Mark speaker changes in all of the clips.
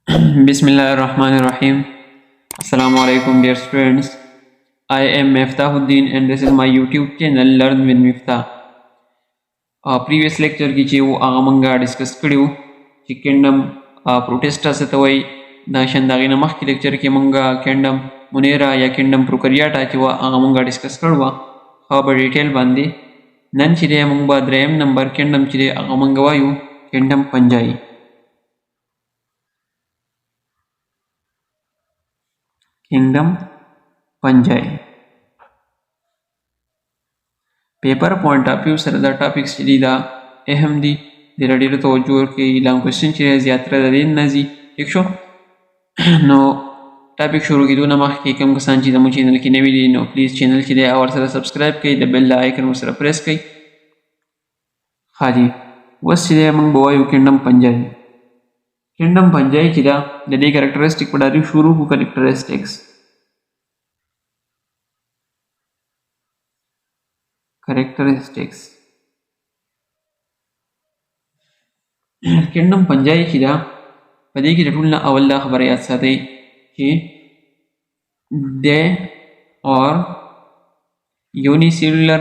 Speaker 1: Bismillahirrahmanirrahim. Assalamu alaikum, dear students. I am Miftahuddin and this is my YouTube channel Learn with Miftah. Previous lecture की چې و هغه مونږه ډیسکس کړیو چې کینډم پروټیسټا څه ته وایي. دا شان د هغې نه مخکې لیکچر کې مونږه کینډم مونیرا یا کینډم پروکریاټا چې وه هغه مونږه ډیسکس کړی وه ښه په ډیټیل باندې. نن چې دی مونږ به دریم نمبر کینډم چې دی هغه مونږ وایو کینډم پنجایي. Kingdom पंजाई paper point of view sir the topics چې دا اهم دي د ډېر توجه کې لام کوېسچن چې زیاتره د دې نه ځي. ٹھیک شو نو ټاپک شروع کېدو نه مخکې کوم کسان چې زموږ چینل کې نوي دي نو پلیز چینل چې دی او سره سبسکرایب کړئ د بیل آیکن ورسره پریس کړئ. ښه دي اوس چې دی موږ به وایو کینګډم پنجایي. کینګډم پنجایي چې دا د دې کریکټرسټک په ډاري شروع کو کریکټرسټکس کینګډم پنجایي چې دا په دې کې د ټول نه اول دا خبره یاد ساتئ چې they are unicellular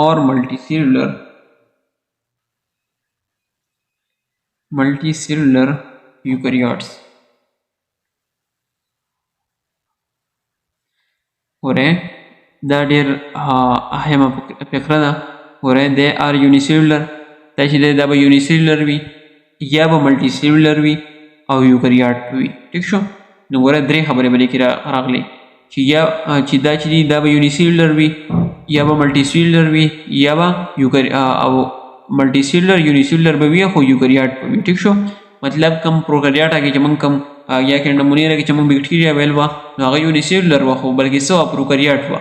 Speaker 1: or multicellular eukaryotes. ورے دا ډېر اهمه فکره ده. ورے they are unicellular دا چې دی دا به یونیسیلولر وي یا به ملټي سیلولر وي او یوکریاټ وي. ټیک شو نو ګوره درې خبرې به دې کې راغلې چې یا چې دا چې دی دا به یونیسیلولر وي یا به ملټي سیلولر وي یا به او ملټي سیلولر یونیسیلولر به وي خو یوکریاټ به وي. ټیک شو مطلب کم پروکریاټا کې چې موږ کم یا کینګډم مونیرا کې چې موږ بیکټیریا ویل وه نو هغه یونیسیلولر وه خو بلکې څه وه پروکریاټ وه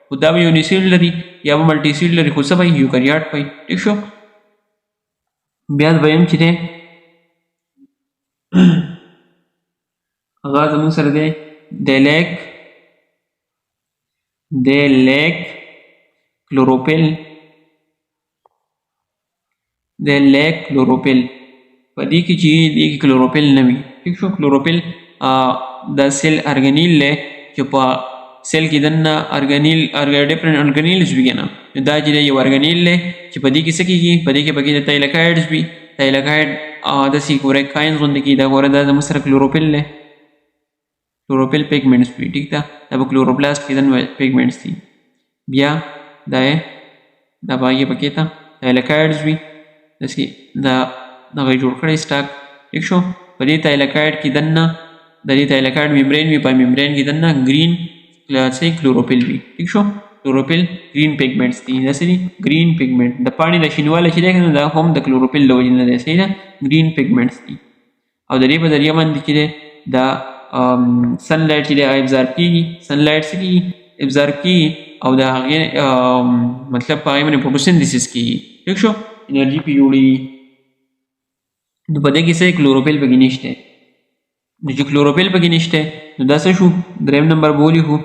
Speaker 1: خو دا به یونیسیلولر وي یا به ملټي سیلولر وي خو څه به یوکریاټ وي. ټیک شو بیا دویم چې دی هغه زموږ سره دی د لیک کلوروپل په دې کې چې دې کې کلوروپل نه وي. ټیک شو کلوروپل د سیل ارګنیل دی چې په سیل کې دننه ډفرنټ ارګنیلز وي که نه نو دا چې دی یو ارګنیل دی چې په دې کې څه کېږي په دې کې پکې د تایلکایډز وي. تایلکایډ داسې ګوره کاینز غوندې کېږي دا ګوره دا زموږ سره کلوروپل دی کلوروپل پیګمنټس وي. ټیک ده دا به کلوروپلاست کې دننه پیګمنټس دي. بیا دا به یې پکې ته تایلکایډز وي داسې دا دغه جوړ کړی سټاک. ټیک شو په دې تایلکایډ کې دننه د دې تایلکایډ ممبرین وي په ممبرین کې دننه ګرین کلوروپل وي. ټیک شو کلوروپل ګرین پیګمنټس دي داسې دي ګرین پیګمنټ د پاڼې د شینوالی چې دی که نه دا هم د کلوروپل د وجې نه دی صحیح ده ګرین پیګمنټس دي او د دې په ذریعه باندې چې دی دا سن لایټ چې دی ابزارب کېږي سن لایټ څه کېږي ابزارب کېږي او د هغې مطلب په هغې باندې فوټوسنتھسس کېږي. ټیک شو انرژي پې جوړېږي نو په دې کې څه کلوروپل پکې نشته نو چې کلوروپل پکې نشته نو دا څه شو دریم نمبر به ولیکو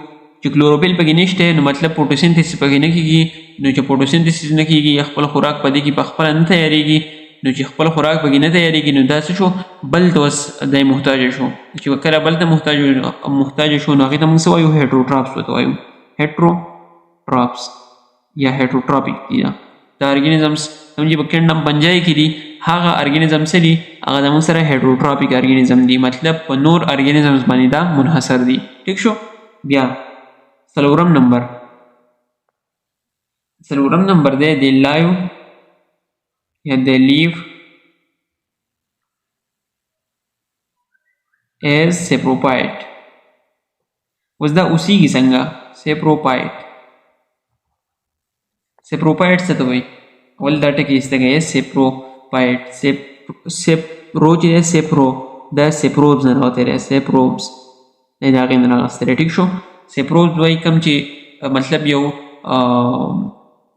Speaker 1: چې کلوروپل پکې نشته نو مطلب فوټوسنتھسس پکې نه کېږي نو چې فوټوسنتھسس نه کېږي خپل خوراک په دې کې په خپله نه تیارېږي نو چې خپل خوراک پکې نه تیارېږي نو دا څه شو بل ته اوس دی محتاجه شو چې کله بل ته محتاجه شو نو هغې ته موږ څه وایو هیټروټراپس ورته وایو هیټروټراپس یا هیټروټراپیک دي دا ارګینزمس کوم چې په کینګډم پنجایي کې دي هغه ارګینزم څه دي هغه زموږ سره هیټروټراپیک ارګینزم دي مطلب په نور ارګینزمز باندې دا منحصر دي. ټیک شو بیا څلورم نمبر دی د لایو یا د لیو ایز سیپروپایټ. اوس دا اوسیږي څنګه سیپروپایټ څه ته وایي اول دا ټکي ایسته کوي سیپروپایټ سیپرو چې دی سیپرو دا سیپروبز نه راوتی دی سیپروبز دا د هغې نه راغستی دی. ټیک شو سیپروبز وایي کوم چې مطلب یو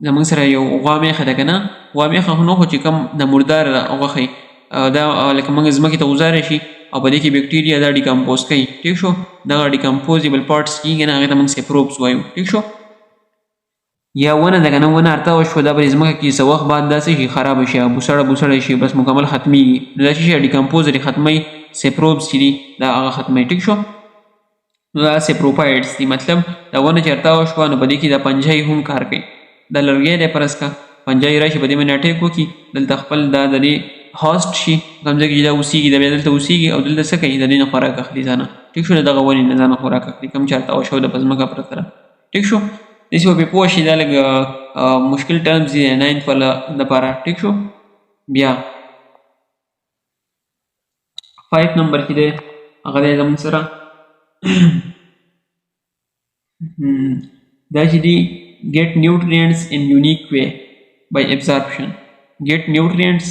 Speaker 1: زموږ سره یو غوا میخه ده که نه غوا میخه خو نه خو چې کوم د مردار غوښې دا لکه موږ ځمکې ته وزاره شي او په دې کې بیکټیریا دا ډیکمپوز کوي. ټیک شو دغه ډیکمپوزیبل پارټس کېږي نه هغې ته موږ سیپروبز وایو. ټیک شو یا ونه ده کنه ونه ارتاو شو دا په ځمکه کې څه وخت بعد داسې شي خراب شي بوسړه شي بس مکمل ختمیږي نو دا شي ډیکمپوز لري ختمي سپروبس چې دي دا هغه ختمي ټیک شو نو دا سپروپایډز دي مطلب دا ونه چې ارتاو شو نو په دې کې دا پنجای هم کار کوي دا لرګی دی پرس کا پنجای راشي په دې باندې اټیک وکړي دلته خپل دا د دې هاست شي کوم ځای کې دا اوسېږي دا بیا دلته اوسېږي او دلته څه کوي د دې نه خوراک اخلي ځانه ټیک شو دغه ونې نه ځانه خوراک اخلي کوم چې ارتاو شو د په ځمکه پرته ټیک شو داسې به پرې پوه شي دا لږ مشکل ټرمز دي ناینث والا دپاره ټیک شو بیا 5 نمبر کې دی هغه دی زموږ سره دا چې دي get nutrients in unique way by absorption get nutrients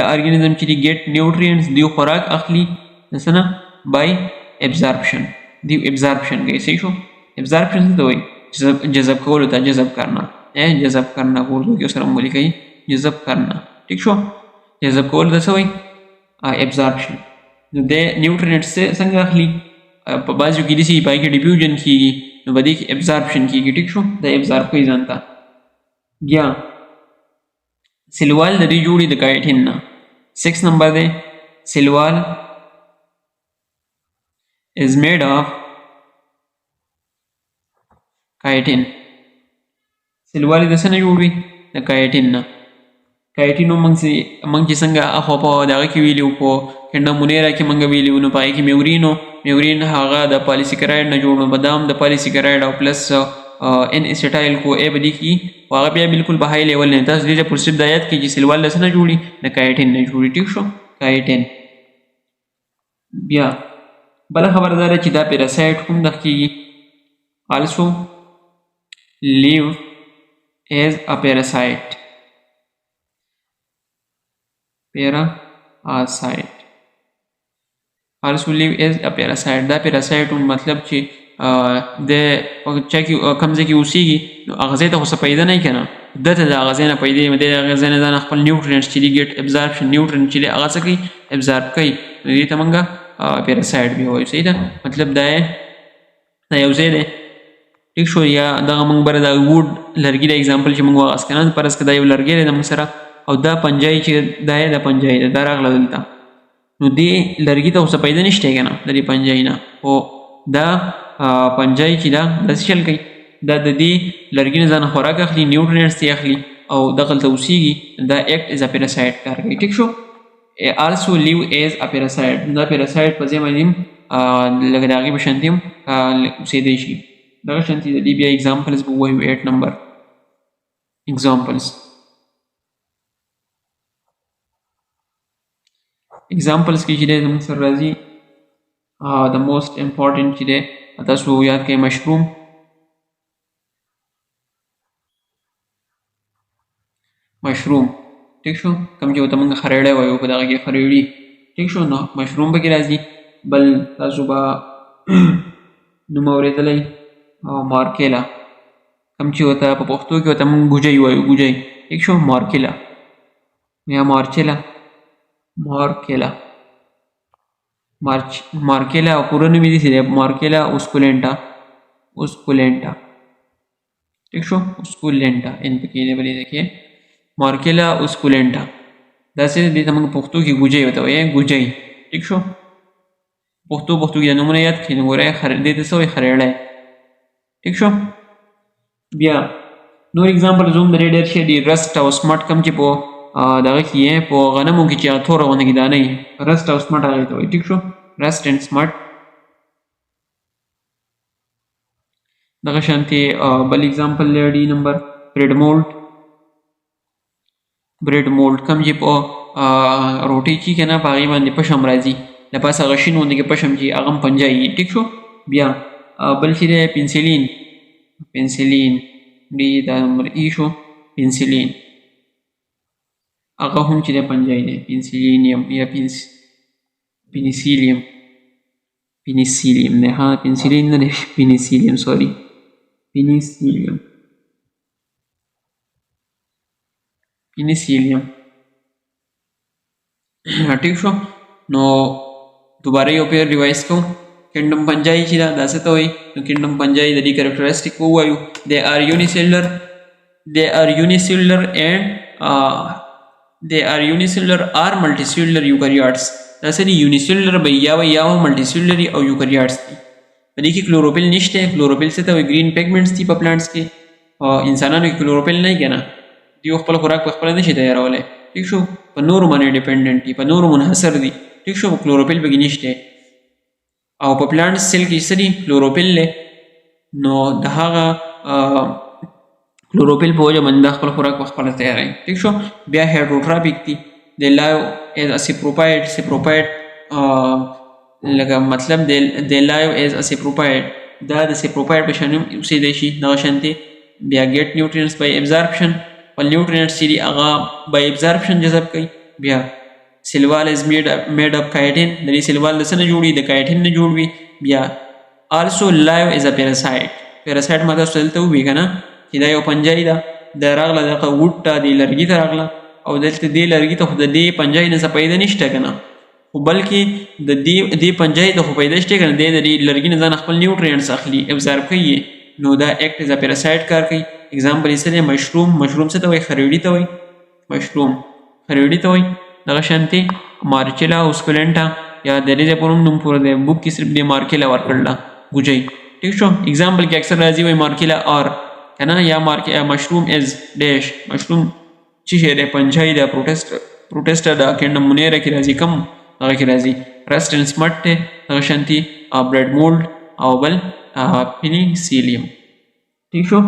Speaker 1: the organism چې دي get nutrients دی خوراک اخلي څه نه by absorption دی absorption کوي صحیح شو absorption څه ته وایي جذب کولو ته جذب کرنا جذب کرنا اردو کې سره مولي کوي جذب کرنا ټیک شو جذب کول ته څه وایي absorption نو د نیوټرینټس څنګه اخلي په بعضو کې داسې پای کې ډیفیوژن کېږي نو په دې کې absorption کېږي ټیک شو دا ابزارب کوي ځان ته بیا سلوال د دې جوړي د کایټین نه 6 نمبر دی سلوال is made of کایټین سلوال د څه نه جوړ وي د کایټین نه کایټین موږ چې څنګه اخوا په دغه کې ویلي وو په کنډمونیرا کې موږ ویلي وو نو په هغې کې میورین هغه د پالیسیکراید نه جوړ نو بادام د پالیسیکراید او پلس ان اسټایل کو ای بدی کی هغه بیا بالکل په هاي لیول نه تاسو دې پرسید د آیات کې چې سلوال د څه نه جوړي د کایټین نه جوړي ټیک شو کایټین بیا بل خبردار چې دا پیراسایټ هم د کېږي also live as a parasite also live as a parasite دا parasite مطلب چې د چا کې کوم ځای کې اوسېږي نو هغه ځای ته خو څه پیدا نه کنه دته د هغه ځای نه پیدا د هغه ځای نه ځان خپل نیوټرینټس چې دي ګیټ ابزاربشن نیوټرینټ چې دی هغه څه کوي ابزارب کوي نو دې ته موږ پیراسایټ بیا وایو صحیح ده مطلب دا یو ځای دی ټیک شو یا دغه موږ بره د ووډ لرګي د اگزامپل چې موږ واغست که نه فرض که دا یو لرګی دی د موږ سره او دا پنجای چې دا یې د پنجای دی دا راغله دلته نو دې لرګي ته خو څه پیدا نشته که نه د دې پنجای نه خو دا پنجای چې دا داسې چل کوي دا د دې لرګي نه ځان خوراک اخلي نیوټرینټس یې اخلي او دغلته اوسېږي دا ایکټ از ا پیراسایټ کار کوي ټیک شو also live as a parasite دا پیراسایټ په ځای باندې لکه د هغې په شانتې هم اوسېدی شي دغه شانتې د دې بیا اگزامپلز به ووایو 8 نمبر اگزامپلز کې چې دی زموږ سره راځي د موسټ امپورټنټ چې دی تاسو یاد کړئ مشروم ټیک شو کوم چې ورته موږ خریړی وایو په دغه کې خریړي ټیک شو نو مشروم پکې راځي بل تاسو به نوم اورېدلی مارکیلا کوم چې ورته په پښتو کې ورته موږ ګوجۍ وایو ګوجۍ ټیک شو مارکیلا یا مارچیلا مارکیلا پوره نوم یې داسې دی مارکیلا اوسکولینټا ټیک شو اوسکولینټا ان پکې دی بلې دی کې مارکیلا اوسکولینټا داسې دې ته موږ پښتو کې ګوجۍ ورته وایو ګوجۍ ټیک شو پښتو کې د نومونه یاد کړئ نو ګورئ دې ته څه وایي خریړی ټیک شو بیا نور اگزامپل زوم د ډېر شي دي رسټ او سمټ کم چې په دغه کې یې په غنمو کې چې توره غوندې کې دانه یي رسټ او سمټ هغې ته وایي ټیک شو رسټ اینډ سمټ دغه شانتې بل اگزامپل دی ډي نمبر بریډ مولډ کم چې په روټۍ چې که نه په هغې باندې پشم راځي د پاسه هغه شین غوندې کې پشم چې هغه هم پنجایي ټیک شو بیا بل چې دی پنسلین ډي دا نمبر ای شو پنسلین هغه هم چې دی پنجایي دی پنسلینیم یا پینیسیلیم دی ها پنسلین نه دی پینیسیلیم سوري پینیسیلیم ټیک شو نو دوباره یو پیر ریوایز کوم کینډم پنجایي چې دا څه ته وایي نو کینډم پنجایي د دې کریکټرسټیک ووایو دې آر یونیسیلر they are unicellular or multicellular eukaryotes. دا سری unicellular به یا multicellular او eukaryotes دي. په دې کې کلوروفیل نشته. کلوروفیل څه ته وایي؟ ګرین پیګمنټس دي په پلانټس کې. انسانانو کې کلوروفیل نه وي که نه، دوی خپل خوراک په خپله نشي تیارولی. ټیک شو، په نورو باندې ډیپنډنټ دي، په نورو منحصر دي. ټیک شو، کلوروفیل پکې نشته. او په پلانټس سیل کې څه دي؟ کلوروفیل دی. نو د هغه کلوروفیل په وجه باندې د خپل خوراک په خپله تیاروي. ټیک شو. بیا هیډروټراپیک دي. د لایو ایز سپروپایډ لکه مطلب د لایو ایز سپروپایډ، دا د سپروپایډ په شان اوسېدی شي دغه شانتې. بیا ګیټ نیوټرینټس بای ابزارپشن، خپل نیوټرینټس چې دي هغه بای ابزارپشن جذب کوي. بیا سیل وال از میډ اپ کایټین، د دې سیل وال د څه نه جوړ وي؟ د کایټین نه جوړ وي. بیا آلسو لایو از ا پیراسایټ. پیراسایټ ما تاسو دلته ووایي که نه چې دا یو پنجای ده، دا راغله دغه ووډ ته، دې لرګي ته راغله، او دلته دې لرګي ته خو د دې پنجای نه څه پیدا نشته که نه، خو بلکې د دې پنجای ته خو پیدا شته که نه، دی د دې لرګي نه ځان خپل نیوټرینټس اخلي، ابزارب کوي. نو دا ایکټ از ا پیراسایټ کار کوي. اګزامپل یې څه دی؟ مشروم. مشروم څه ته وایي؟ خریړي ته وایي. مشروم خریړي ته وایي. دغه شانتې مارچیلا او سکولینټا، یا د دې ځای پورې نوم پوره دی، بک کې صرف دې مارکیلا ورکړله ګوجۍ. ټیک شو. اګزامپل کې اکثر راځي وایي مارکیلا اور که نه، یا مشروم از ډیش. مشروم چې شی دی؟ پنجای ده، پروټیسټا ده، کینډمونیرا کې راځي، کم هغه کې راځي. رسټ اینډ سمټ دی دغه شانتې، برډ مولډ او بل پینیسیلیم. ټیک شو.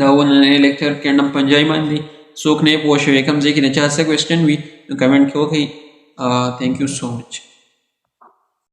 Speaker 1: دا ونننی لیکچر کینډم پنجای باندې څوک نه پوه شوی کوم ځای کې د چا څه کوېسچن وي نو کمنټ کې وکړئ. تھینک یو سو مچ.